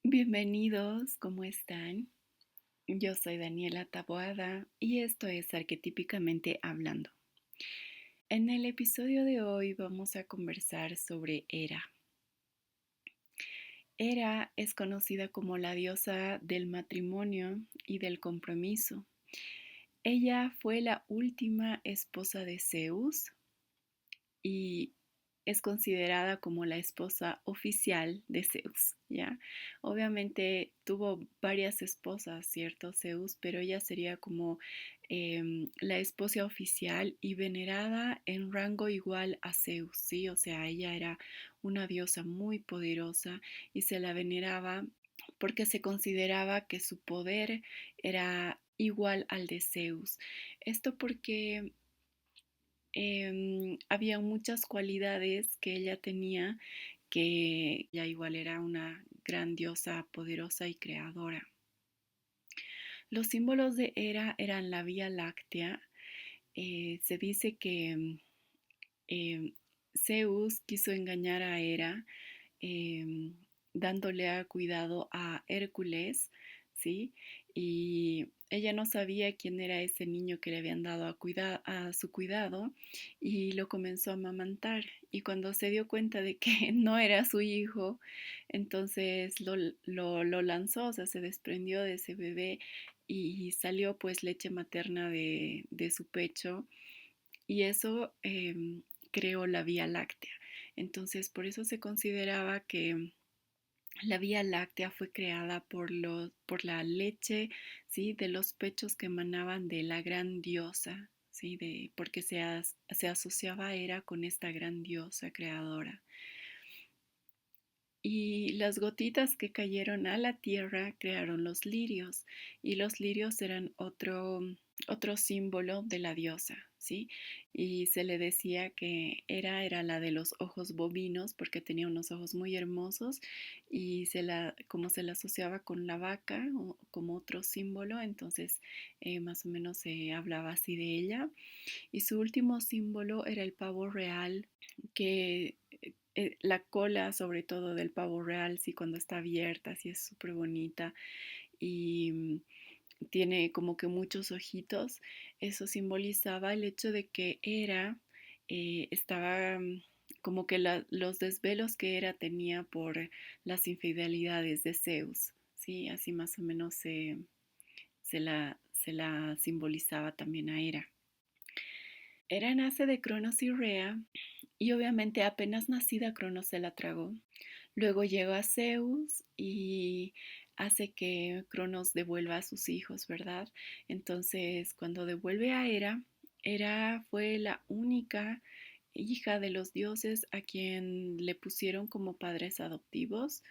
Bienvenidos, ¿cómo están? Yo soy Daniela Taboada y esto es Arquetípicamente Hablando. En el episodio de hoy vamos a conversar sobre Hera. Hera es conocida como la diosa del matrimonio y del compromiso. Ella fue la última esposa de Zeus y es considerada como la esposa oficial de Zeus, ¿ya? Obviamente tuvo varias esposas, ¿cierto? Zeus, pero ella sería como la esposa oficial y venerada en rango igual a Zeus, ¿sí? O sea, ella era una diosa muy poderosa y se la veneraba porque se consideraba que su poder era igual al de Zeus. Esto porque había muchas cualidades que ella tenía que ella igual era una gran diosa poderosa y creadora. Los símbolos de Hera eran la Vía Láctea. Se dice que eh, Zeus quiso engañar a Hera eh, dándole a cuidado a Hércules, ¿sí? Y ella no sabía quién era ese niño que le habían dado a su cuidado y lo comenzó a amamantar. Y cuando se dio cuenta de que no era su hijo, entonces lo lanzó, o sea, se desprendió de ese bebé y salió pues leche materna de su pecho y eso creó la Vía Láctea. Entonces, por eso se consideraba que la Vía Láctea fue creada por la leche, ¿sí? De los pechos que emanaban de la gran diosa, ¿sí? Porque se asociaba era con esta gran diosa creadora. Y las gotitas que cayeron a la tierra crearon los lirios, y los lirios eran otro símbolo de la diosa, ¿sí? Y se le decía que era la de los ojos bovinos porque tenía unos ojos muy hermosos y como se la asociaba con la vaca o como otro símbolo, entonces más o menos se hablaba así de ella. Y su último símbolo era el pavo real, que la cola sobre todo del pavo real, sí, cuando está abierta, sí es súper bonita y tiene como que muchos ojitos. Eso simbolizaba el hecho de que estaba como que los desvelos que tenía por las infidelidades de Zeus, sí, así más o menos se la simbolizaba también a Hera. Hera nace de Cronos y Rea y obviamente apenas nacida Cronos se la tragó. Luego llega Zeus y hace que Cronos devuelva a sus hijos, ¿verdad? Entonces, cuando devuelve a Hera, Hera fue la única hija de los dioses a quien le pusieron como padres adoptivos.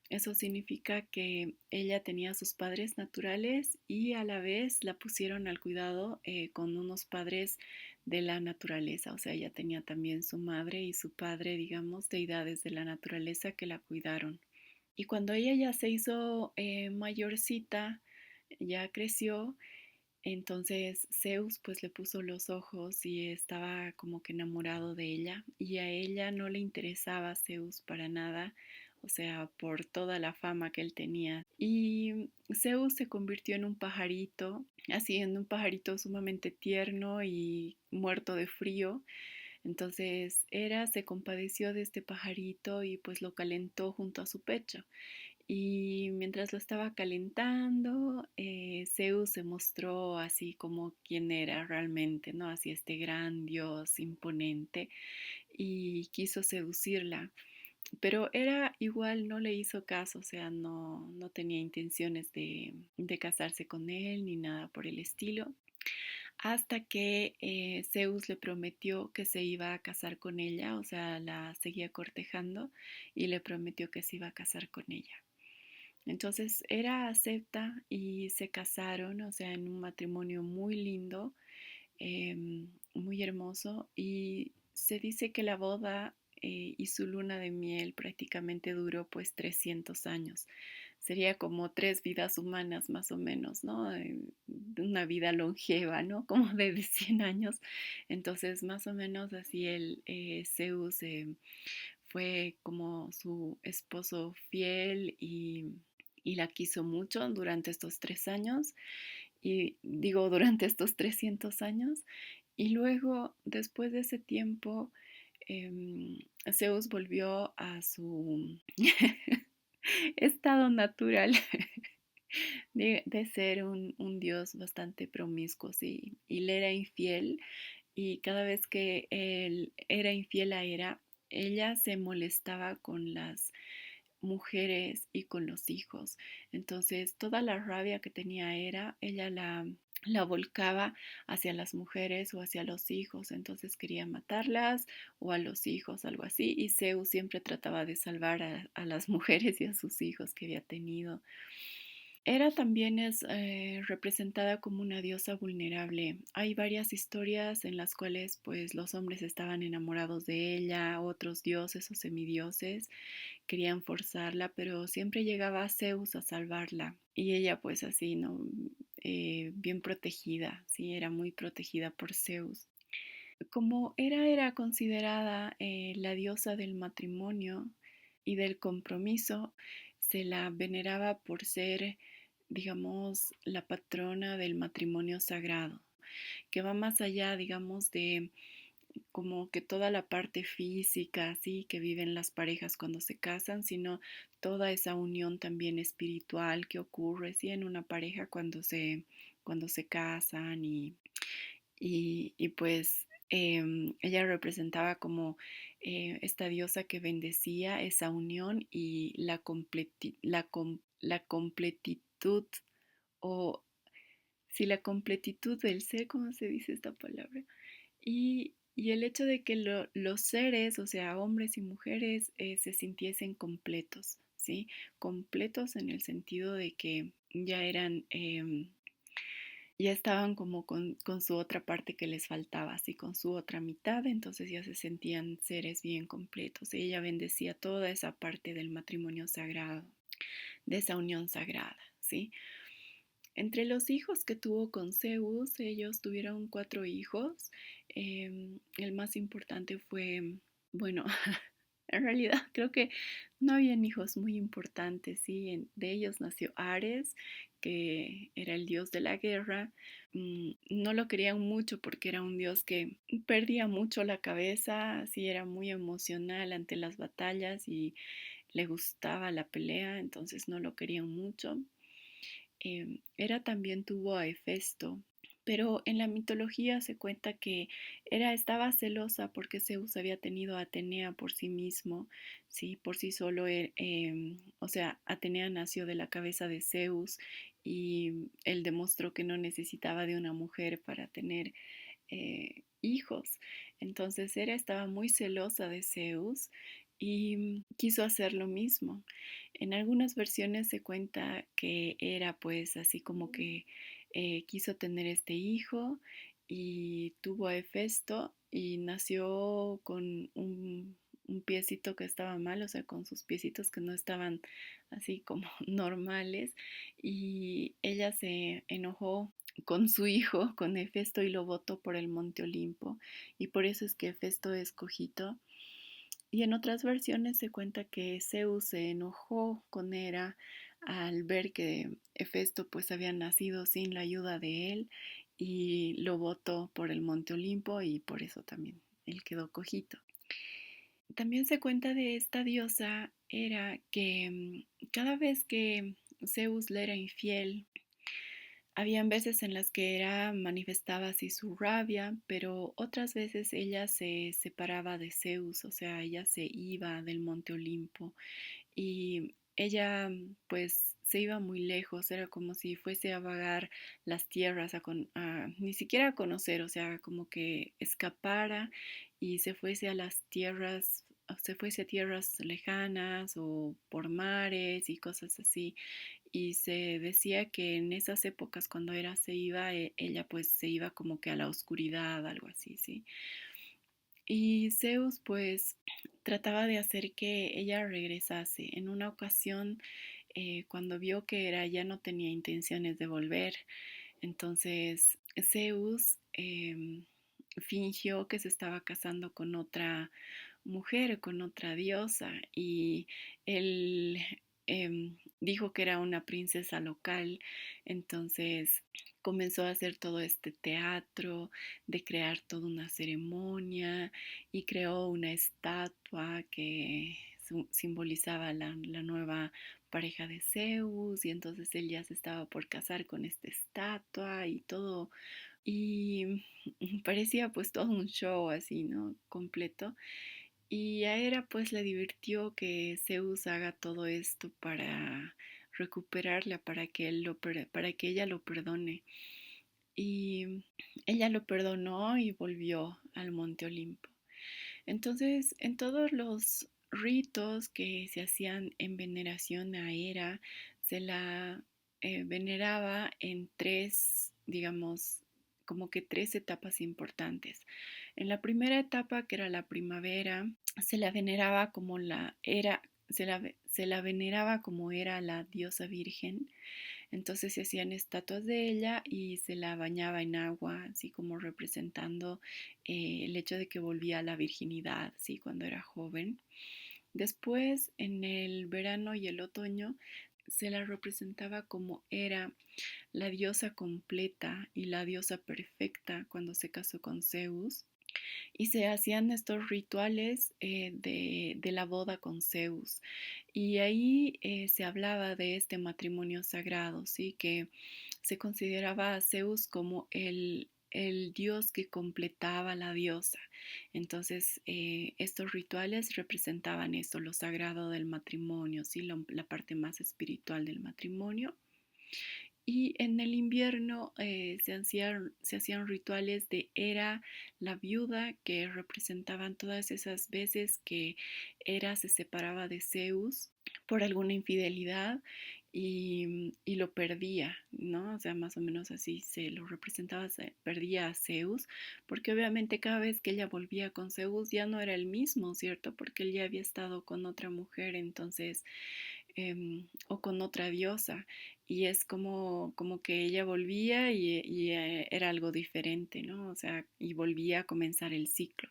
Eso significa que ella tenía sus padres naturales y a la vez la pusieron al cuidado con unos padres de la naturaleza. O sea, ella tenía también su madre y su padre, digamos, deidades de la naturaleza que la cuidaron. Y cuando ella ya se hizo mayorcita, ya creció, entonces Zeus pues le puso los ojos y estaba como que enamorado de ella y a ella no le interesaba Zeus para nada, o sea, por toda la fama que él tenía. Y Zeus se convirtió en un pajarito, así en un pajarito sumamente tierno y muerto de frío. Entonces Hera se compadeció de este pajarito y pues lo calentó junto a su pecho. Y mientras lo estaba calentando, Zeus se mostró así como quien era realmente, ¿no? Así este gran dios imponente y quiso seducirla. Pero Hera igual no le hizo caso, o sea, no tenía intenciones de casarse con él ni nada por el estilo. Hasta que Zeus le prometió que se iba a casar con ella, o sea, la seguía cortejando y le prometió que se iba a casar con ella. Entonces Hera acepta y se casaron, o sea, en un matrimonio muy lindo, muy hermoso, y se dice que la boda y su luna de miel prácticamente duró pues 300 años. Sería como 3 vidas humanas más o menos, ¿no? Una vida longeva, ¿no? Como de 100 años. Entonces, más o menos así el Zeus fue como su esposo fiel y la quiso mucho durante estos 3 años, y digo durante estos 300 años, y luego, después de ese tiempo, Zeus volvió a su estado natural de ser un dios bastante promiscuo, sí, y le era infiel, y cada vez que él era infiel a Hera, ella se molestaba con las mujeres y con los hijos. Entonces, toda la rabia que tenía Hera, ella la volcaba hacia las mujeres o hacia los hijos. Entonces quería matarlas o a los hijos, algo así. Y Zeus siempre trataba de salvar a las mujeres y a sus hijos que había tenido. Hera también es representada como una diosa vulnerable. Hay varias historias en las cuales pues los hombres estaban enamorados de ella, otros dioses o semidioses querían forzarla, pero siempre llegaba Zeus a salvarla. Y ella pues así, ¿no? Bien protegida, sí, era muy protegida por Zeus. Como era considerada la diosa del matrimonio y del compromiso, se la veneraba por ser, digamos, la patrona del matrimonio sagrado, que va más allá, digamos, de como que toda la parte física, así que viven las parejas cuando se casan, sino toda esa unión también espiritual que ocurre, sí, en una pareja cuando se casan y pues ella representaba como esta diosa que bendecía esa unión y la completitud o si la completitud del ser, ¿cómo se dice esta palabra? Y el hecho de que los seres, o sea, hombres y mujeres, se sintiesen completos, ¿sí? Completos en el sentido de que ya eran, ya estaban como con su otra parte que les faltaba, así con su otra mitad, entonces ya se sentían seres bien completos. Y ella bendecía toda esa parte del matrimonio sagrado, de esa unión sagrada, ¿sí? Entre los hijos que tuvo con Zeus, ellos tuvieron 4 hijos. El más importante fue, bueno, en realidad creo que no habían hijos muy importantes, ¿sí? De ellos nació Ares, que era el dios de la guerra. No lo querían mucho porque era un dios que perdía mucho la cabeza, sí, era muy emocional ante las batallas y le gustaba la pelea, entonces no lo querían mucho. Hera también tuvo a Hefesto, pero en la mitología se cuenta que Hera estaba celosa porque Zeus había tenido a Atenea por sí mismo, sí, por sí solo, o sea, Atenea nació de la cabeza de Zeus y él demostró que no necesitaba de una mujer para tener hijos. Entonces Hera estaba muy celosa de Zeus y quiso hacer lo mismo. En algunas versiones se cuenta que Hera pues así como que quiso tener este hijo y tuvo a Hefesto y nació con un piecito que estaba mal, o sea, con sus piecitos que no estaban así como normales, y ella se enojó con su hijo, con Hefesto, y lo botó por el monte Olimpo, y por eso es que Hefesto es cojito. Y en otras versiones se cuenta que Zeus se enojó con Hera al ver que Hefesto pues había nacido sin la ayuda de él y lo botó por el monte Olimpo y por eso también él quedó cojito. También se cuenta de esta diosa Hera que cada vez que Zeus le era infiel, habían veces en las que Hera manifestaba así su rabia, pero otras veces ella se separaba de Zeus, o sea, ella se iba del monte Olimpo y ella pues se iba muy lejos, era como si fuese a vagar las tierras, ni siquiera a conocer, o sea, como que escapara y se fuese a las tierras, se fuese a tierras lejanas o por mares y cosas así. Y se decía que en esas épocas cuando Hera se iba, ella pues se iba como que a la oscuridad, algo así, ¿sí? Y Zeus pues trataba de hacer que ella regresase. En una ocasión, cuando vio que Hera ya no tenía intenciones de volver, entonces Zeus fingió que se estaba casando con mujer, con otra diosa, y él dijo que era una princesa local, entonces comenzó a hacer todo este teatro, de crear toda una ceremonia y creó una estatua que simbolizaba la nueva pareja de Zeus y entonces él ya se estaba por casar con esta estatua y todo y parecía pues todo un show así, ¿no? Completo. Y a Hera pues le divirtió que Zeus haga todo esto para recuperarla, para que, para que ella lo perdone. Y ella lo perdonó y volvió al Monte Olimpo. Entonces, en todos los ritos que se hacían en veneración a Hera, se la veneraba en tres, digamos, como que tres etapas importantes. En la primera etapa, que era la primavera, se la veneraba como la era, se la veneraba como era la diosa virgen. Entonces se hacían estatuas de ella y se la bañaba en agua, así como representando el hecho de que volvía a la virginidad, ¿sí? Cuando era joven. Después, en el verano y el otoño, se la representaba como era la diosa completa y la diosa perfecta cuando se casó con Zeus y se hacían estos rituales de la boda con Zeus. Y ahí se hablaba de este matrimonio sagrado, ¿sí? Que se consideraba a Zeus como el dios que completaba a la diosa. Entonces, estos rituales representaban esto, lo sagrado del matrimonio, ¿sí? La parte más espiritual del matrimonio. Y en el invierno se hacían rituales de Hera, la viuda, que representaban todas esas veces que Hera se separaba de Zeus por alguna infidelidad y lo perdía, ¿no? O sea, más o menos así se lo representaba, se perdía a Zeus, porque obviamente cada vez que ella volvía con Zeus ya no era el mismo, ¿cierto? Porque él ya había estado con otra mujer, entonces o con otra diosa. Y es como que ella volvía y era algo diferente, ¿no? O sea, y volvía a comenzar el ciclo.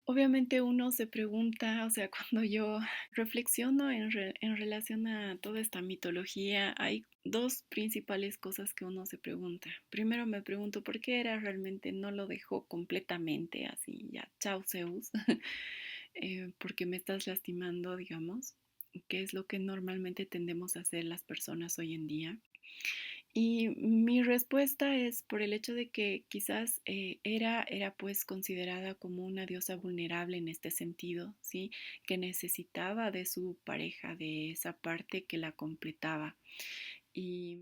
Obviamente uno se pregunta, o sea, cuando yo reflexiono en relación a toda esta mitología, hay dos principales cosas que uno se pregunta. Primero me pregunto por qué era realmente no lo dejó completamente así, ya, chao Zeus, porque me estás lastimando, digamos, que es lo que normalmente tendemos a hacer las personas hoy en día. Y mi respuesta es por el hecho de que quizás era pues considerada como una diosa vulnerable en este sentido, ¿sí? Que necesitaba de su pareja, de esa parte que la completaba. Y